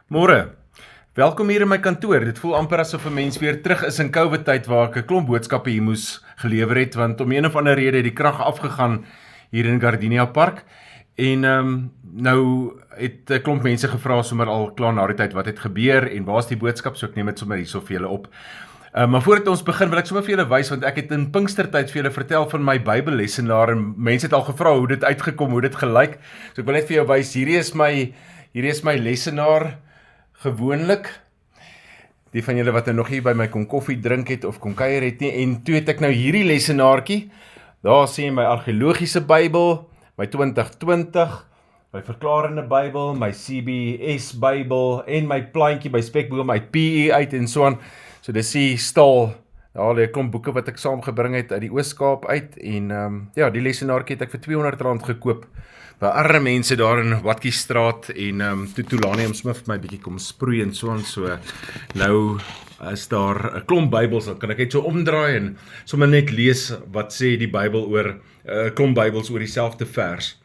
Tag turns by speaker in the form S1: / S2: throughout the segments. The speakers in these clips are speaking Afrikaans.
S1: Môre. Welkom hier in my kantoor. Dit voel amper asof 'n mens weer terug is in COVID-tyd waar ek 'n klomp boodskappe hier moes gelewer het, want om een of ander rede het die krag afgegaan hier in Gardenia Park. En nou het 'n klomp mense gevra sommer al klaar na die tyd wat het gebeur en waar is die boodskap, so ek neem dit sommer hierso vir julle op. Maar voordat ons begin wil ek sommer vir julle wys, want ek het in Pinkstertyd vir julle vertel van my Bybellesenaar en mense het al gevra hoe dit uitgekom, hoe dit gelyk. So ek wil net vir jou wys, hierdie is my lesenaar. Gewoonlik, die van julle wat nou nog hier by my kom koffie drink het of kom kuier het nie, en toe het ek nou hierdie lesenaartjie, daar sien jy my argeologiese Bybel, my 2020, my verklarende Bybel, my CBS Bybel en my plantjie by Spekboom uit PE uit en so aan. So dis die stal, daar lê 'n klomp boeke wat ek saamgebring het uit die Oos-Kaap uit en ja, die lesenaartjie het ek vir R200 gekoop by arme mense daar in Watkiestraat en toe Lani Smith vir my bietjie kom sproei en so aan, so nou is daar 'n klomp Bybels, dan kan ek net so omdraai en sommer net lees wat sê die Bybel oor 'n klomp Bybels oor dieselfde vers.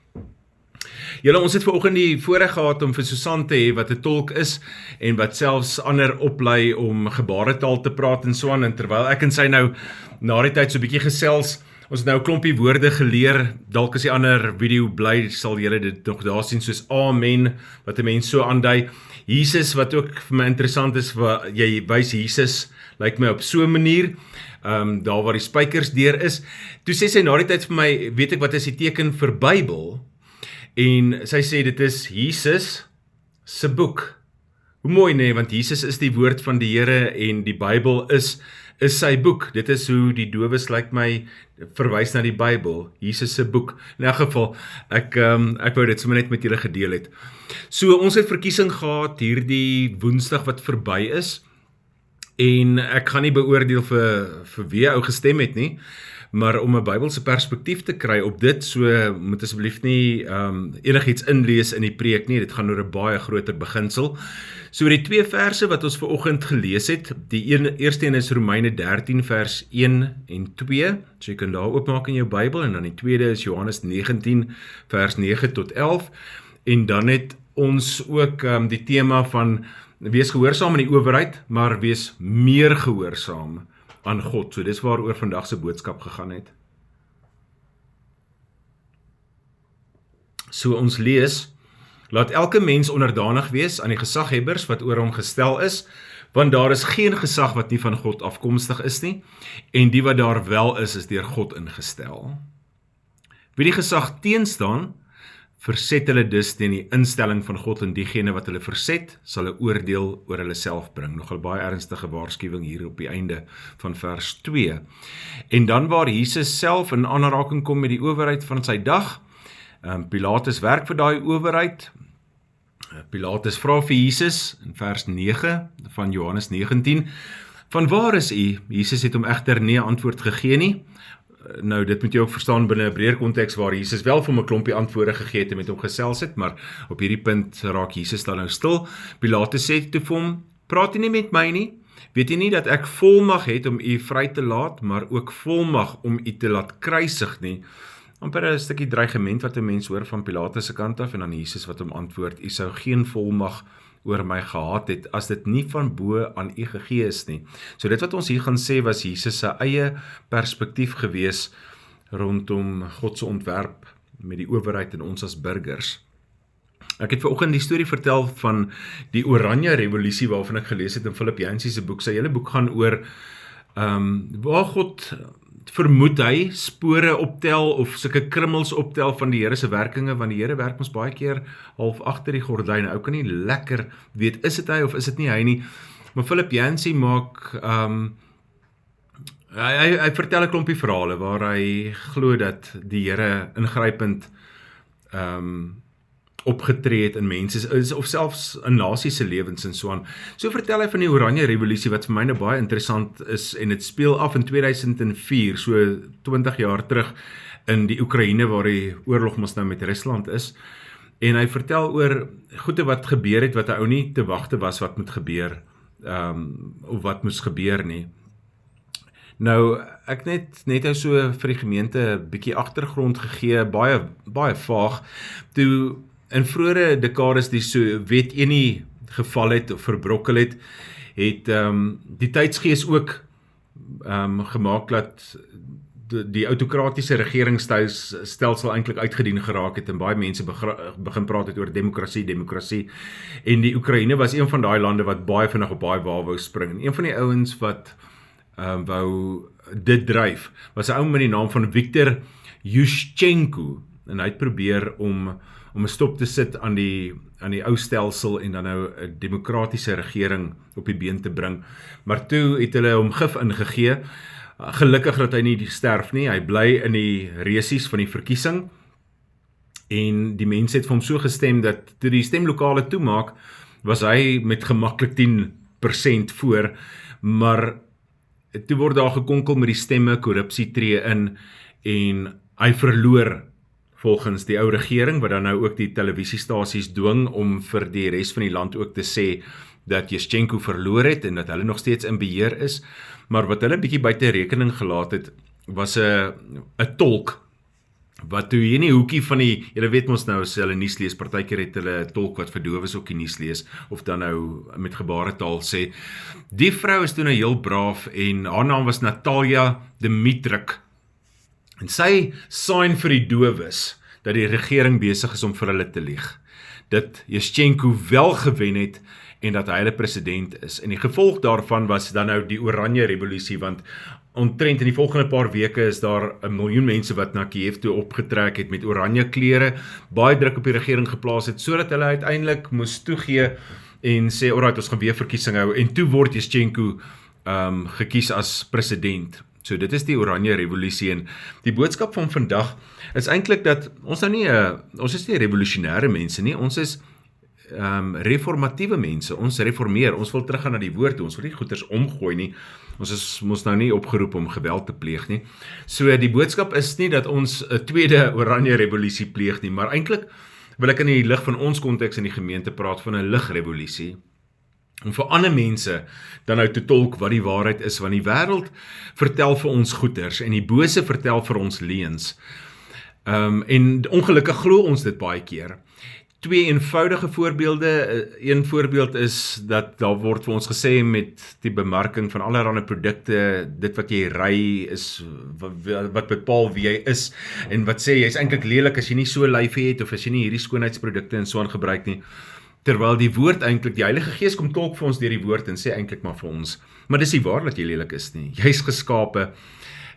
S1: Julle, ons het vanoggend die voorreg gehad om vir Susan te hê wat 'n tolk is en wat selfs ander oplei om gebaretaal te praat en so aan, en terwyl ek en sy nou na die tyd so 'n bietjie gesels, ons het nou 'n klompie woorde geleer, dalk as die ander video bly, sal julle dit nog daar sien, soos amen, wat 'n mens so aandui. Jesus, wat ook vir my interessant is, wat jy wys Jesus, lyk my op so 'n manier, daar waar die spykers deur is. Toe sê sy na die tyd vir my, weet ek wat is die teken vir Bybel? En sy sê dit is Jesus se boek. Hoe mooi nee, want Jesus is die woord van die Here en die Bybel is sy boek. Dit is hoe die dowes lyk my verwys na die Bybel, Jesus se boek. In elk geval, ek wou dit sommer net met julle gedeel het. So ons het verkiesing gehad hierdie Woensdag wat verby is, en ek gaan nie beoordeel vir wie ou gestem het nie, maar om 'n Bybelse perspektief te kry op dit, so moet asseblief nie enigiets inlees in die preek nie, dit gaan oor 'n baie groter beginsel. So die twee verse wat ons vanoggend gelees het, die eerste een is Romeine 13 vers 1 en 2, so jy kan daar oopmaak in jou Bybel, en dan die tweede is Johannes 19 vers 9 tot 11, en dan het ons ook die tema van wees gehoorsaam aan die owerheid, maar wees meer gehoorsaam aan God. So dis waaroor vandag se boodskap gegaan het. So ons lees, laat elke mens onderdanig wees aan die gesaghebbers wat oor hom gestel is, want daar is geen gesag wat nie van God afkomstig is nie, en die wat daar wel is deur God ingestel. Wie die gesag teenstaan, verset hulle dus teen die instelling van God, en diegene wat hulle verset, sal 'n oordeel oor hulle self bring. Nogal baie ernstige waarskuwing hier op die einde van vers 2. En dan waar Jesus self in aanraking kom met die owerheid van sy dag, Pilatus werk vir daai owerheid. Pilatus vra vir Jesus in vers 9 van Johannes 19, van waar is u? Jesus het hom egter nie 'n antwoord gegee nie. Nou, dit moet jy ook verstaan binne 'n breër konteks waar Jesus wel vir hom 'n klompie antwoorde gegee het en met hom gesels het, maar op hierdie punt raak Jesus dan nou stil. Pilatus sê toe vir hom, praat u nie met my nie? Weet u nie dat ek volmag het om u vry te laat, maar ook volmag om u te laat kruisig nie? Amper 'n stukkie dreigement wat 'n mens hoor van Pilatus se kant af, en dan Jesus wat hom antwoord, u sou geen volmag oor my gehad het, as dit nie van bo aan u gegee is nie. So dit wat ons hier gaan sê, was Jesus se eie perspektief gewees rondom God se ontwerp met die owerheid en ons as burgers. Ek het vanoggend die storie vertel van die Oranje Revolusie waarvan ek gelees het in Philip Yancey se boek. Sy hele boek gaan oor waar God vermoed hy spore optel of sulke krummels optel van die Here se werkinge, want die Here werk ons baie keer half agter die gordyn. Ou kan nie lekker weet, is dit hy of is dit nie hy nie. Maar Philip Yancey maak hy vertel 'n klompie verhale waar hy glo dat die Here ingrypend opgetree het in mense, of selfs in nasie se lewens en so aan. So vertel hy van die Oranje Revolusie, wat vir my nou baie interessant is, en dit speel af in 2004, so 20 jaar terug, in die Oekraïne, waar die oorlog mos nou met Rusland is, en hy vertel oor goede wat gebeur het, wat hy ou nie te wagte was wat moet gebeur, of wat moes gebeur nie. Nou, ek net so vir die gemeente 'n bietjie agtergrond gegee, baie vaag, toe in vroeëre dekades so weet nie geval het of verbrokkel het die tydsgees ook gemaak dat die autokratiese regeringsstelsel eintlik uitgedien geraak het en baie mense begin praat het oor demokrasie en die Oekraïne was een van daai lande wat baie vinnig op baie wa wou spring en een van die ouens wat wou dit dryf was 'n ou met die naam van Viktor Yushchenko en hy het probeer om 'n stop te sit aan die ou stelsel en dan nou 'n demokratiese regering op die been te bring. Maar toe het hulle hom gif ingegee. Gelukkig dat hy nie sterf nie. Hy bly in die resies van die verkiesing. En die mense het vir hom so gestem dat toe die stemlokale toemaak, was hy met gemaklik 10% voor, maar toe word daar gekonkel met die stemme, korrupsie tree in en hy verloor volgens die ou regering, wat dan nou ook die televisiestasies dwing om vir die res van die land ook te sê dat Yushchenko verloor het en dat hulle nog steeds in beheer is. Maar wat hulle bietjie buite rekening gelaat het, was 'n tolk, wat toe hier in die hoekie van julle weet mos nou, as hulle nuus lees, partykeer het hulle 'n tolk wat vir dowes ook die nuus lees, of dan nou met gebaretaal sê. Die vrou is toe nou heel braaf en haar naam was Natalia Dmitryk. En sy sign vir die dowes dat die regering besig is om vir hulle te lieg. Dat Yushchenko wel gewen het en dat hy hulle president is. En die gevolg daarvan was dan nou die Oranje Revolusie, want omtrent in die volgende paar weke is daar 1 miljoen mense wat na Kiev toe opgetrek het met oranje klere, baie druk op die regering geplaas het, sodat hulle uiteindelik moes toegee en sê, alright, ons gaan weer verkiesing hou, en toe word Yushchenko gekies as president. So dit is die Oranje Revolusie en die boodskap van vandag is eintlik dat ons nou nie, ons is nie revolusionêre mense nie, ons is reformatiewe mense, ons reformeer, ons wil teruggaan na die woord toe, ons wil nie goeders omgooi nie, ons is mos nou nie opgeroep om geweld te pleeg nie. So die boodskap is nie dat ons 'n tweede Oranje Revolusie pleeg nie, maar eintlik wil ek in die lig van ons konteks in die gemeente praat van 'n ligrevolusie, om vir ander mense dan nou te tolk wat die waarheid is, want die wêreld vertel vir ons goeders, en die bose vertel vir ons leuns. En ongelukkig glo ons dit baie keer. 2 eenvoudige voorbeelde. Een voorbeeld is dat daar word vir ons gesê met die bemarking van allerlei produkte, dit wat jy ry is, wat bepaal wie jy is, en wat sê jy is eintlik lelik as jy nie so lyfie het, of as jy nie hierdie skoonheidsprodukte en so aan gebruik nie. Terwyl die woord eintlik, die Heilige Gees kom tolk vir ons deur die woord en sê eintlik maar vir ons, maar dis nie waar dat jy lelik is nie. Jy is geskape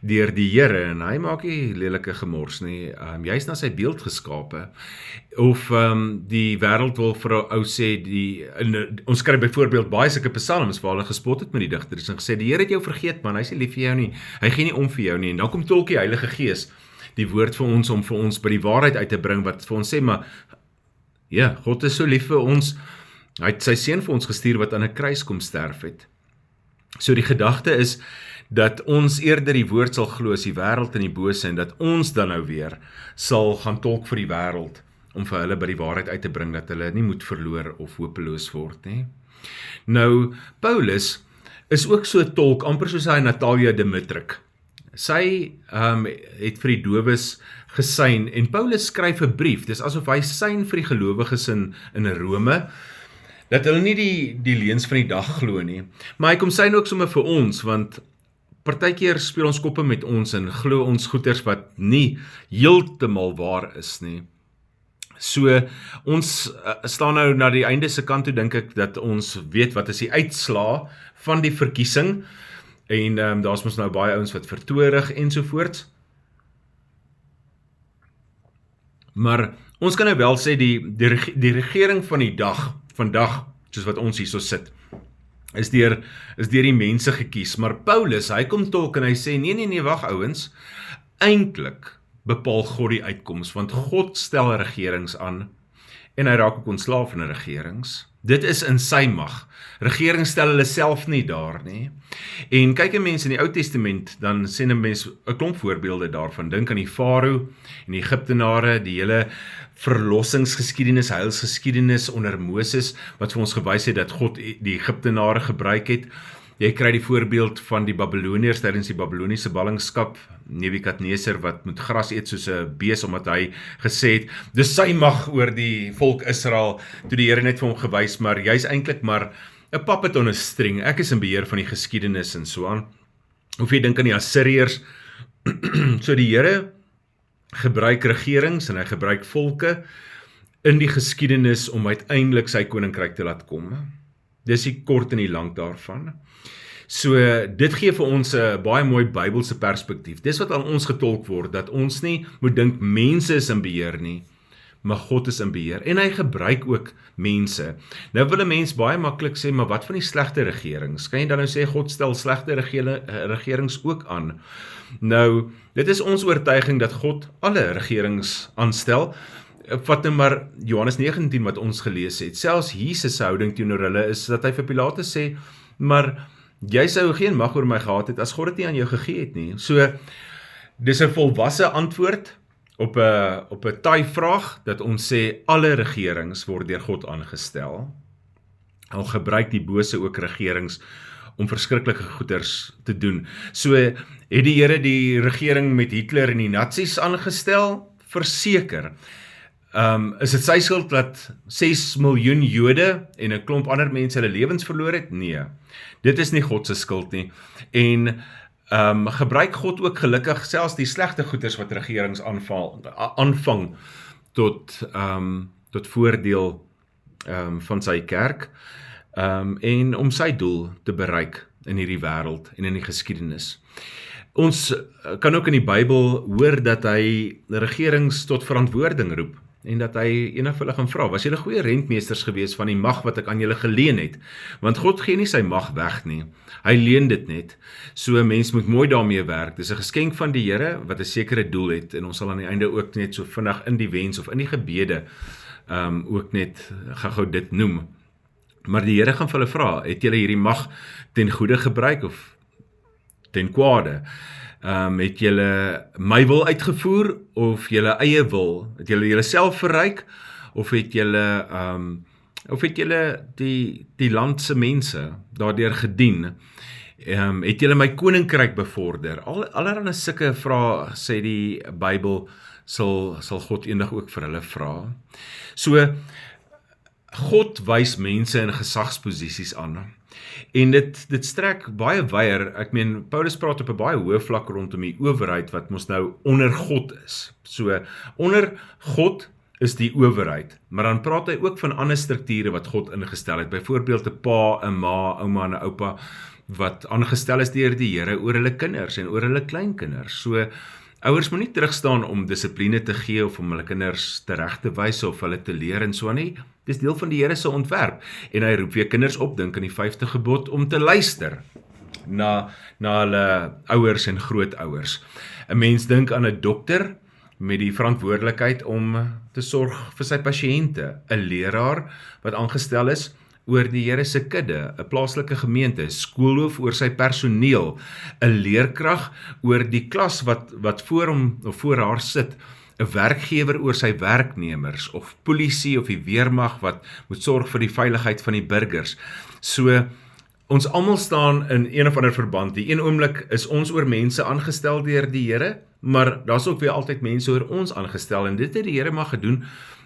S1: deur die Here en hy maak nie lelike gemors nie. Jy is na sy beeld geskape. Of die wêreld wil vir 'n ou sê, ons kry byvoorbeeld baie sulke psalms waar hulle gespot het met die digters en gesê, die Here het jou vergeet man, hy is nie lief vir jou nie, hy gee nie om vir jou nie, en dan kom tolk die Heilige Gees die woord vir ons om vir ons by die waarheid uit te bring, wat vir ons sê, maar ja, God is so lief vir ons, hy het sy seun vir ons gestuur wat aan 'n kruis kom sterf het. So die gedagte is dat ons eerder die woord sal glo as die wêreld en die bose, en dat ons dan nou weer sal gaan tolk vir die wêreld om vir hulle by die waarheid uit te bring, dat hulle nie moet verloor of hopeloos word nie. Nou, Paulus is ook so tolk, amper soos hy Natalia Dmitryk. Sy het vir die dowes gesyn, en Paulus skryf 'n brief, dis asof hy syn vir die gelowiges in Rome, dat hulle nie die leuns van die dag glo nie, maar hy kom syn ook sommer vir ons, want partykeer speel ons koppe met ons en glo ons goeders wat nie heeltemal waar is nie. So, ons staan nou na die einde se kant toe, dink ek, dat ons weet wat is die uitslaa van die verkiesing, en daar's mos nou baie ouens wat vertoorig ensovoorts. Maar ons kan nou wel sê, die regering van die dag, vandag, soos wat ons hierso sit, is deur die mense gekies, maar Paulus, hy kom tolk en hy sê, nee, wag ouens, eintlik bepaal God die uitkoms, want God stel regerings aan, en hy raak ook ontslaaf van regerings. Dit is in sy mag. Regerings stel hulle self nie daar nie. En kyk 'n mens in die Ou Testament, dan sien 'n mens 'n klomp voorbeelde daarvan. Dink aan die Farao en die Egiptenare, die hele verlossingsgeskiedenis, heilsgeskiedenis onder Moses, wat vir ons gewys het dat God die Egiptenare gebruik het. Jy kry die voorbeeld van die Babyloniërs tydens die Babyloniese ballingskap, Nebukadneser wat moet gras eet soos 'n bees, omdat hy gesê het, dis sy mag oor die volk Israel, toe die Here net vir hom gewys, maar jy's eintlik maar 'n puppet on 'n string, ek is in beheer van die geskiedenis en so aan. Of jy dink aan die Assiriërs, so die Here gebruik regerings en hy gebruik volke in die geskiedenis om uiteindelik sy koninkryk te laat kom. Dis die kort en die lank daarvan. So dit gee vir ons 'n baie mooi Bybelse perspektief. Dis wat aan ons getolk word, dat ons nie moet dink mense is in beheer nie, maar God is in beheer. En hy gebruik ook mense. Nou wil 'n mens baie maklik sê, maar wat van die slegte regerings? Kan jy dan nou sê, God stel slegte regerings ook aan? Nou, dit is ons oortuiging dat God alle regerings aanstel. Vat nou maar Johannes 19 wat ons gelees het. Selfs Jesus se houding teenoor hulle is dat hy vir Pilatus sê, maar jy sou geen mag oor my gehad het as God dit nie aan jou gegee het nie. So, dis 'n volwasse antwoord op 'n taai vraag, dat ons sê alle regerings word deur God aangestel. Al gebruik die bose ook regerings om verskriklike goeders te doen. So het die Here die regering met Hitler en die Nazis aangestel? Verseker. Is dit sy skuld dat 6 miljoen Jode en 'n klomp ander mense hulle lewens verloor het? Nee. Dit is nie God se skuld nie. En gebruik God ook gelukkig selfs die slegte goeders wat regerings aanvang tot voordeel van sy kerk en om sy doel te bereik in hierdie wêreld en in die geskiedenis. Ons kan ook in die Bybel hoor dat hy regerings tot verantwoording roep en dat hy eendag vir hulle gaan vra, was julle goeie rentmeesters gewees van die mag wat ek aan julle geleen het? Want God gee nie sy mag weg nie, hy leen dit net. So 'n mens moet mooi daarmee werk. Dis 'n geskenk van die Here wat 'n sekere doel het, en ons sal aan die einde ook net so vinnig in die wens of in die gebede ook net gou dit noem. Maar die Here gaan vir hulle vra, het julle hierdie mag ten goeie gebruik of ten kwade? Het julle my wil uitgevoer of julle eie wil? Het julle julleself verryk of het julle die land se mense daardeur gedien? Het julle my koninkryk bevorder? Allerlei sulke vrae, sê die Bybel, sal God eendag ook vir hulle vra. So God wys mense in gesagsposisies aan. En dit strek baie wyer. Ek meen, Paulus praat op 'n baie hoë vlak rondom die owerheid wat mos nou onder God is. So onder God is die owerheid, maar dan praat hy ook van ander strukture wat God ingestel het. Byvoorbeeld 'n pa, 'n ma, ouma en 'n oupa wat aangestel is deur die Here oor hulle kinders en oor hulle kleinkinders. So ouers moet nie terugstaan om dissipline te gee of om hulle kinders reg te wys of hulle te leer en so nie. Dis deel van die Here se ontwerp. En hy roep weer kinders op, dink aan die 5de gebod, om te luister na hulle ouers en grootouers. 'n Mens dink aan 'n dokter met die verantwoordelikheid om te sorg vir sy pasiënte, 'n leraar wat aangestel is oor die Here se kudde, 'n plaaslike gemeente, skoolhoof oor sy personeel, 'n leerkrag oor die klas wat voor hom of voor haar sit, 'n werkgewer oor sy werknemers, of polisie of die weermag wat moet sorg vir die veiligheid van die burgers. So, ons almal staan in een of ander verband. Die een oomblik is ons oor mense aangestel deur die Here, maar daar's ook weer altyd mense oor ons aangestel, en dit het die Here maar gedoen,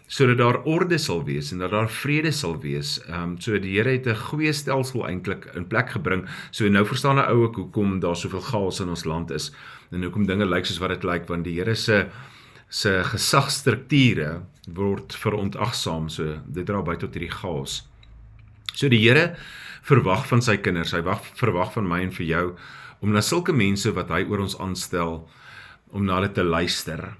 S1: sodat daar orde sal wees, en dat daar vrede sal wees. So die Here het 'n goeie stelsel eintlik in plek gebring. So nou verstaan 'n ou ook hoekom daar soveel chaos in ons land is, en hoekom dinge lyk soos wat dit lyk, want die Here se gesagsstrukture word verontagsaam, so dit dra by tot hierdie chaos. So die Here verwag van sy kinders, hy verwag van my en vir jou, om na sulke mense wat hy oor ons aanstel, om na hulle te luister,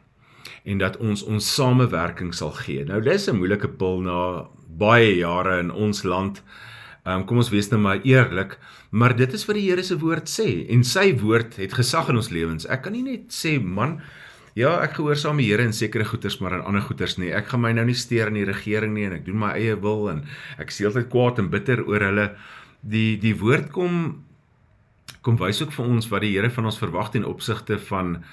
S1: en dat ons samewerking sal gee. Nou, dit is 'n moeilike pil na baie jare in ons land, kom ons wees nou maar eerlik, maar dit is wat die Here se woord sê, en sy woord het gesag in ons lewens. Ek kan nie net sê, man, ja, ek gehoorsaam die Here in sekere goeders, maar in ander goeders nie. Ek gaan my nou nie steur in die regering nie, en ek doen my eie wil, en ek is heeltyd kwaad en bitter oor hulle. Die woord kom wys ook vir ons wat die Here van ons verwag ten opsigte van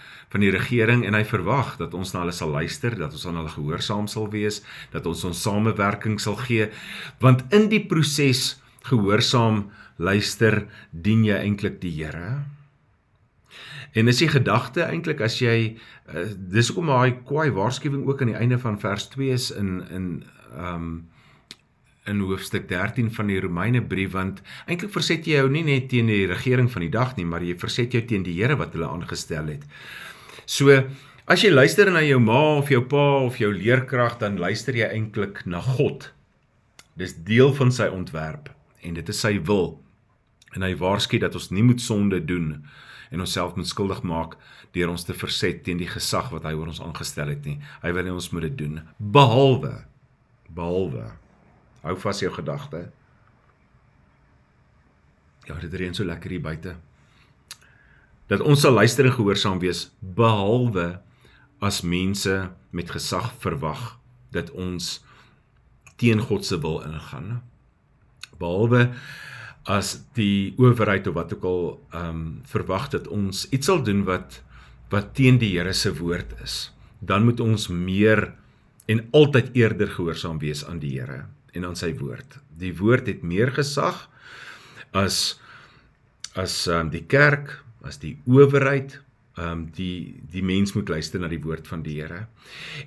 S1: die regering, en hy verwag dat ons na hulle sal luister, dat ons aan hulle gehoorsaam sal wees, dat ons samewerking sal gee, want in die proses gehoorsaam luister, dien jy eintlik die Here? En is die gedagte eintlik as jy, dis hoekom daai kwaai waarskuwing ook aan die einde van vers 2 is in hoofstuk 13 van die Romeinebrief, want eintlik verset jy jou nie net teen die regering van die dag nie, maar jy verset jou teen die Here wat hulle aangestel het. So, as jy luister na jou ma of jou pa of jou leerkrag, dan luister jy eintlik na God. Dis deel van sy ontwerp, en dit is sy wil. En hy waarsku dat ons nie moet sonde doen, en onsself moet skuldig maak, deur ons te verset teen die gesag wat hy oor ons aangestel het nie. Hy wil nie ons moet dit doen, behalwe, hou vas jou gedagte. Ja, dit reën so lekker hier buite. Dat ons sal luister en gehoorsaam wees, behalwe as mense met gesag verwag, dat ons teen God se wil ingaan. Behalwe as die owerheid of wat ook al verwag dat ons iets sal doen wat teen die Here se woord is, dan moet ons meer en altyd eerder gehoorsaam wees aan die Here en aan sy woord. Die woord het meer gesag as die kerk, as die owerheid, die mens moet luister na die woord van die Here.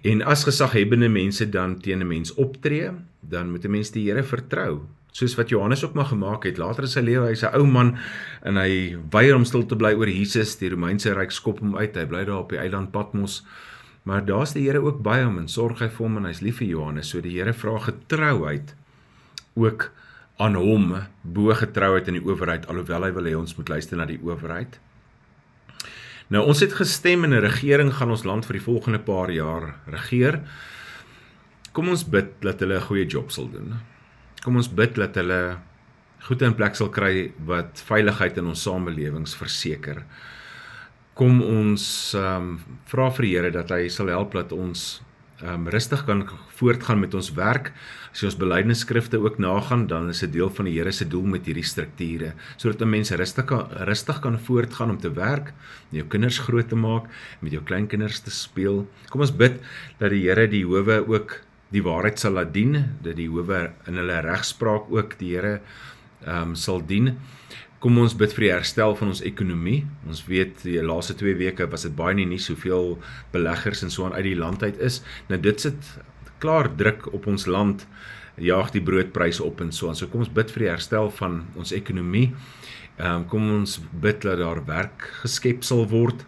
S1: En as gesaghebende mense dan teen 'n mens optree, dan moet 'n mens die Here vertrou. Soos wat Johannes ook maar gemaak het, later in sy lewe, hy's 'n ou man, en hy weier om stil te bly oor Jesus, die Romeinse ryk skop hom uit, hy bly daar op die eiland Patmos, maar daar's die Here ook by hom, en sorg hy vir hom, en hy's lief vir Johannes, so die Here vra getrouheid ook aan hom, bo getrouheid in die owerheid, alhoewel hy wil hê ons moet luister na die owerheid. Nou, ons het gestem en 'n regering gaan ons land vir die volgende paar jaar regeer. Kom ons bid dat hulle 'n goeie job sal doen. Kom ons bid dat hulle goed in plek sal kry wat veiligheid in ons samelewings verseker. Kom ons vra vir die Here dat hy sal help dat ons rustig kan voortgaan met ons werk. As jy ons belydenisskrifte ook nagaan, dan is 'n deel van die Here se doel met hierdie strukture, sodat 'n mens rustig kan voortgaan om te werk, jou kinders groot te maak, met jou kleinkinders te speel. Kom ons bid dat die Here die howe ook die waarheid sal laat dien, dat die howe in hulle regspraak ook die Here sal dien. Kom ons bid vir die herstel van ons ekonomie. Ons weet, die laaste 2 weke was dit baie nie nuus hoeveel beleggers en so aan uit die land uit is. Nou dit sit klaar druk op ons land, jaag die broodpryse op en so aan. So kom ons bid vir die herstel van ons ekonomie. Kom ons bid dat daar werk geskep sal word,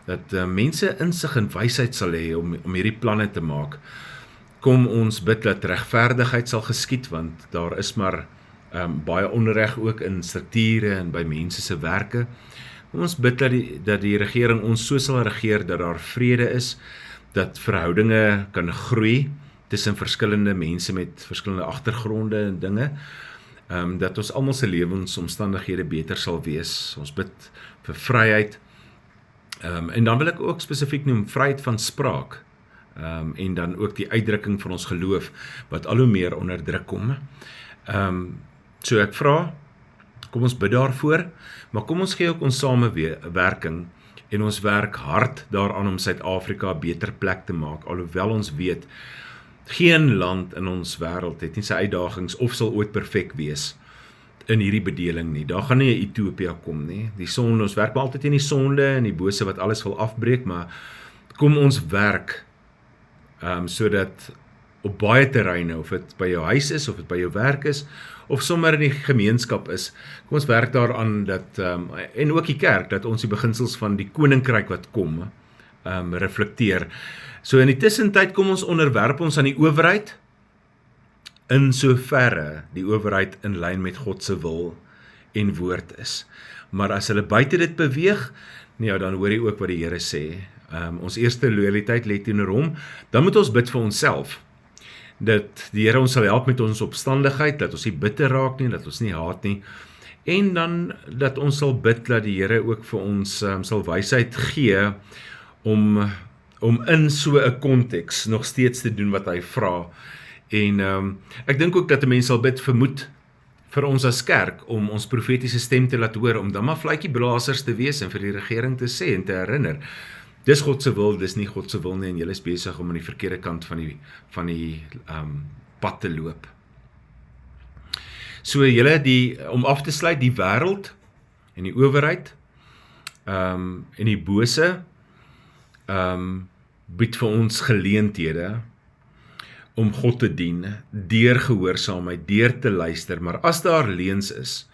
S1: dat mense insig en wysheid sal hê om hierdie planne te maak. Kom ons bid dat regverdigheid sal geskied, want daar is maar baie onreg ook in strukture en by mense se werke. Ons bid dat die regering ons so sal regeer dat daar vrede is, dat verhoudinge kan groei tussen verskillende mense met verskillende agtergronde en dinge, dat ons almal se lewensomstandighede beter sal wees. Ons bid vir vryheid, en dan wil ek ook spesifiek noem vryheid van spraak, en dan ook die uitdrukking van ons geloof wat al hoe meer onder druk kom. So ek vra, kom ons bid daarvoor, maar kom ons gee ook ons samewerking en ons werk hard daaraan om Suid-Afrika 'n beter plek te maak, alhoewel ons weet, geen land in ons wêreld het nie sy uitdagings of sal ooit perfek wees in hierdie bedeling nie. Daar gaan nie 'n Ethiopië kom nie. Die sonde, ons werk maar altyd in die sonde en die bose wat alles wil afbreek, maar kom ons werk sodat op baie terreine, of dit by jou huis is, of dit by jou werk is, of sommer in die gemeenskap is, kom ons werk daaraan dat, en ook die kerk, dat ons die beginsels van die koninkryk wat kom, reflekteer. So in die tussentyd kom ons onderwerp ons aan die owerheid, in soverre die owerheid in lyn met God se wil en woord is. Maar as hulle buite dit beweeg, ja, dan hoor jy ook wat die Here sê. Ons eerste loyaliteit lê teenoor hom, dan moet ons bid vir onsself, dat die Here ons sal help met ons opstandigheid, dat ons nie bitter raak nie, dat ons nie haat nie, en dan dat ons sal bid dat die Here ook vir ons sal wysheid gee om in so 'n konteks nog steeds te doen wat hy vra. En ek dink ook dat 'n mens sal bid vir moed vir ons as kerk, om ons profetiese stem te laat hoor, om dan maar fluitjieblasers te wees en vir die regering te sê en te herinner. Dis God se wil, dis nie God se wil nie, en julle is besig om aan die verkeerde kant van die pad te loop. So julle om af te sluit, die wêreld en die owerheid en die bose bied vir ons geleenthede om God te dien, deur gehoorsaamheid, deur te luister, maar as daar leuns is,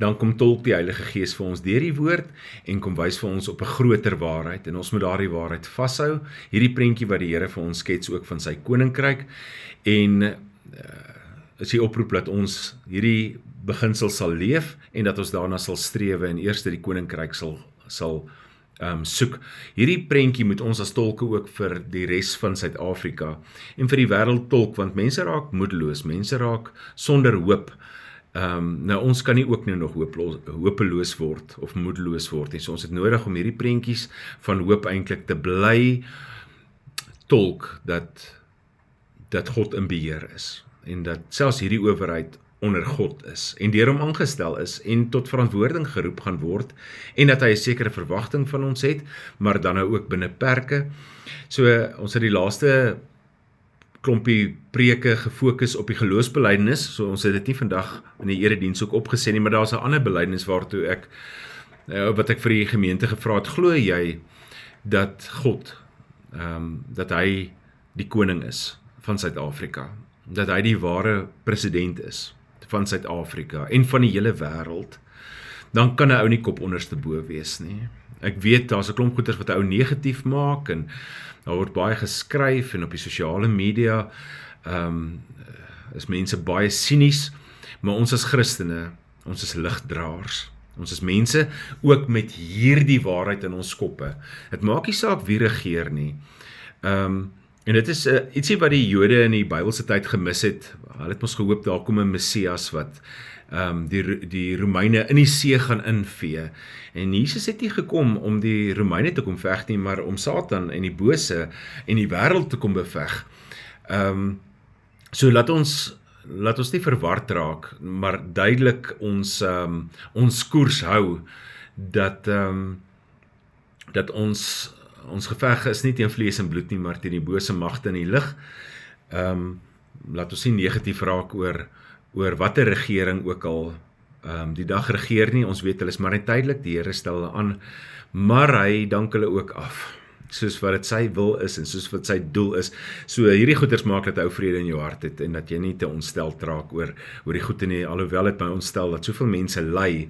S1: dan kom tolk die Heilige Gees vir ons deur die woord en kom wys vir ons op 'n groter waarheid en ons moet daardie waarheid vashou. Hierdie prentjie wat die Here vir ons skets ook van sy koninkryk en is die oproep dat ons hierdie beginsel sal leef en dat ons daarna sal strewe en eers die koninkryk sal soek. Hierdie prentjie moet ons as tolke ook vir die res van Suid-Afrika en vir die wêreld tolk, want mense raak moedeloos, mense raak sonder hoop. Nou ons kan nie ook nou nog hopeloos word of moedeloos word nie, so ons het nodig om hierdie prentjies van hoop eintlik te bly tolk dat God in beheer is en dat selfs hierdie owerheid onder God is en deur hom aangestel is en tot verantwoording geroep gaan word en dat hy 'n sekere verwagting van ons het, maar dan nou ook binne perke. So ons het die laaste klompie preke gefokus op die geloofsbelydenis, so ons het dit nie vandag in die erediens ook opgesê nie, maar daar is 'n ander belydenis waartoe wat ek vir die gemeente gevra het, glo jy dat God, dat hy die koning is van Suid-Afrika, dat hy die ware president is van Suid-Afrika en van die hele wêreld, dan kan 'n ou nie kop onderste bo wees nie. Ek weet, daar's 'n klomp goeters wat 'n ou negatief maak en daar word baie geskryf en op die sosiale media is mense baie sinies, maar ons as Christene, ons is ligdraers. Ons is mense ook met hierdie waarheid in ons koppe. Dit maak nie saak wie regeer nie. En dit is ietsie wat die Jode in die Bybelse tyd gemis het. Hulle het mos gehoop daar kom 'n Messias wat die Romeine in die see gaan invee. En Jesus het nie gekom om die Romeine te kom veg nie, maar om Satan en die bose en die wêreld te kom beveg. So laat ons nie verward raak, maar duidelik ons koers hou dat ons geveg is nie teen vlees en bloed nie, maar teen die bose magte in die lig. Laat ons nie negatief raak oor watter regering ook al die dag regeer nie. Ons weet hulle is maar net tydelik, die Here stel hulle aan, maar hy dank hulle ook af, soos wat dit sy wil is en soos wat sy doel is. So hierdie goeders maak dat ou vrede in jou hart het en dat jy nie te ontsteld raak oor die goede nie, alhoewel dit my ontstel dat soveel mense ly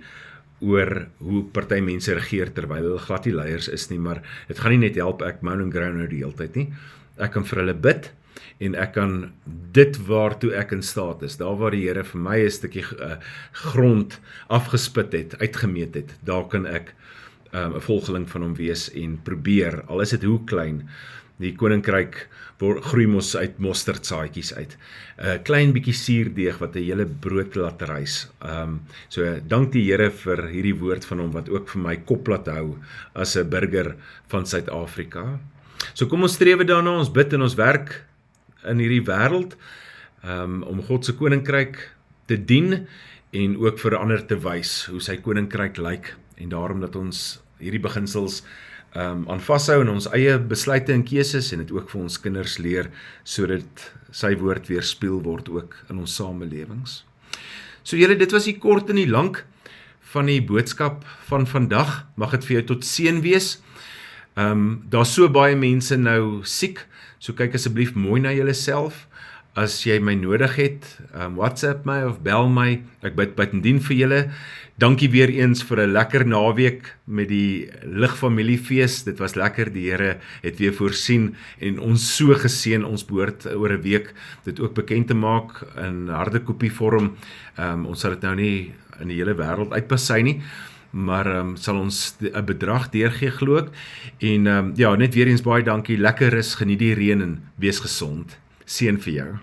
S1: oor hoe party mense regeer terwyl hulle glad nie leiers is nie, maar dit gaan nie net help ek moan and groan die hele tyd nie. Ek kan vir hulle bid en ek kan dit waartoe ek in staat is, daar waar die Here vir my 'n stukkie grond afgespit het, uitgemeet het, daar kan ek 'n volgeling van hom wees en probeer, al is dit hoe klein, die koninkryk groei mos uit mosterdsaadjies uit. 'n Klein bietjie suurdeeg wat 'n hele brood laat rys. So dank die Here vir hierdie woord van hom wat ook vir my kop laat hou as 'n burger van Suid-Afrika. So kom ons strewe daarna, ons bid en ons werk in hierdie wêreld om God se koninkryk te dien en ook vir ander te wys hoe sy koninkryk lyk en daarom dat ons hierdie beginsels aan vashou in ons eie besluite en keuses en dit ook vir ons kinders leer sodat sy woord weerspieël word ook in ons samelewings. So julle, dit was die kort en die lank van die boodskap van vandag. Mag dit vir jou tot seën wees. Daar's so baie mense nou siek, so kyk asseblief mooi na julleself. As jy my nodig het, WhatsApp my of bel my, ek bid buitendien vir julle. Dankie weer eens vir 'n lekker naweek met die Ligfamiliefees, dit was lekker, die Here het weer voorsien en ons so geseën, ons behoort oor 'n week dit ook bekend te maak in harde kopie vorm. Ons sal dit nou nie in die hele wêreld uitpassy nie, maar sal ons 'n bedrag deurgee glo ek. En ja, net weer eens baie dankie, lekker rus, geniet die reën en wees gesond. Seën vir jou.